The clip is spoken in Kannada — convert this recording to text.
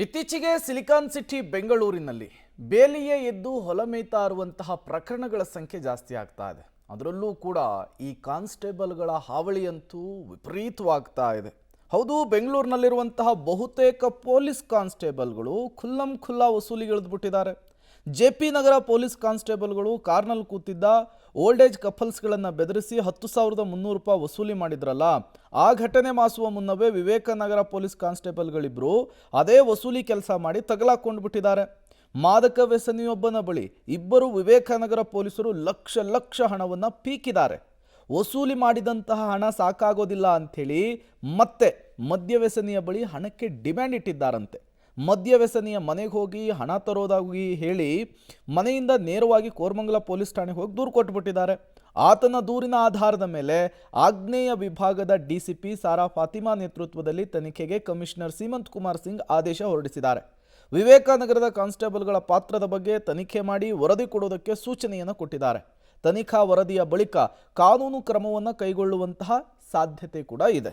ಇತ್ತೀಚೆಗೆ ಸಿಲಿಕಾನ್ ಸಿಟಿ ಬೆಂಗಳೂರಿನಲ್ಲಿ ಬೇಲಿಯೇ ಎದ್ದು ಹೊಲ ಮೇಯ್ತಾ ಇರುವಂತಹ ಪ್ರಕರಣಗಳ ಸಂಖ್ಯೆ ಜಾಸ್ತಿ ಆಗ್ತಾ ಇದೆ. ಅದರಲ್ಲೂ ಕೂಡ ಈ ಕಾನ್ಸ್ಟೇಬಲ್ಗಳ ಹಾವಳಿಯಂತೂ ವಿಪರೀತವಾಗ್ತಾ ಇದೆ. ಹೌದು, ಬೆಂಗಳೂರಿನಲ್ಲಿರುವಂತಹ ಬಹುತೇಕ ಪೊಲೀಸ್ ಕಾನ್ಸ್ಟೇಬಲ್ಗಳು ಖುಲ್ಲಂ ಖುಲ್ಲಾ ವಸೂಲಿಗಿಳಿದ್ಬಿಟ್ಟಿದ್ದಾರೆ. ಜೆಪಿ ನಗರ ಪೊಲೀಸ್ ಕಾನ್ಸ್ಟೇಬಲ್ಗಳು ಕಾರ್ನಲ್ಲಿ ಕೂತಿದ್ದ ಓಲ್ಡ್ ಏಜ್ ಕಪಲ್ಸ್ಗಳನ್ನು ಬೆದರಿಸಿ 10,300 ರೂಪಾಯಿ ವಸೂಲಿ ಮಾಡಿದ್ರಲ್ಲ, ಆ ಘಟನೆ ಮಾಸುವ ಮುನ್ನವೇ ವಿವೇಕನಗರ ಪೊಲೀಸ್ ಕಾನ್ಸ್ಟೇಬಲ್ಗಳಿಬ್ಬರು ಅದೇ ವಸೂಲಿ ಕೆಲಸ ಮಾಡಿ ತಗಲಾಕೊಂಡು ಬಿಟ್ಟಿದ್ದಾರೆ. ಮಾದಕ ವ್ಯಸನಿಯೊಬ್ಬನ ಬಳಿ ಇಬ್ಬರು ವಿವೇಕನಗರ ಪೊಲೀಸರು ಲಕ್ಷ ಲಕ್ಷ ಹಣವನ್ನು ಪೀಕಿದ್ದಾರೆ. ವಸೂಲಿ ಮಾಡಿದಂತಹ ಹಣ ಸಾಕಾಗೋದಿಲ್ಲ ಅಂಥೇಳಿ ಮತ್ತೆ ಮದ್ಯವ್ಯಸನಿಯ ಬಳಿ ಹಣಕ್ಕೆ ಡಿಮ್ಯಾಂಡ್ ಇಟ್ಟಿದ್ದಾರಂತೆ. ಮದ್ಯವ್ಯಸನಿಯ ಮನೆಗೆ ಹೋಗಿ ಹಣ ತರೋದಾಗಿ ಹೇಳಿ ಮನೆಯಿಂದ ನೇರವಾಗಿ ಕೋರಮಂಗಲ ಪೊಲೀಸ್ ಠಾಣೆಗೆ ಹೋಗಿ ದೂರು ಕೊಟ್ಟುಬಿಟ್ಟಿದ್ದಾರೆ. ಆತನ ದೂರಿನ ಆಧಾರದ ಮೇಲೆ ಆಗ್ನೇಯ ವಿಭಾಗದ ಡಿಸಿಪಿ ಸಾರಾ ಫಾತಿಮಾ ನೇತೃತ್ವದಲ್ಲಿ ತನಿಖೆಗೆ ಕಮಿಷನರ್ ಸೀಮಂತ್ ಕುಮಾರ್ ಸಿಂಗ್ ಆದೇಶ ಹೊರಡಿಸಿದ್ದಾರೆ. ವಿವೇಕನಗರದ ಕಾನ್ಸ್ಟೇಬಲ್ಗಳ ಪಾತ್ರದ ಬಗ್ಗೆ ತನಿಖೆ ಮಾಡಿ ವರದಿ ಕೊಡುವುದಕ್ಕೆ ಸೂಚನೆಯನ್ನು ಕೊಟ್ಟಿದ್ದಾರೆ. ತನಿಖಾ ವರದಿಯ ಬಳಿಕ ಕಾನೂನು ಕ್ರಮವನ್ನು ಕೈಗೊಳ್ಳುವಂತಹ ಸಾಧ್ಯತೆ ಕೂಡ ಇದೆ.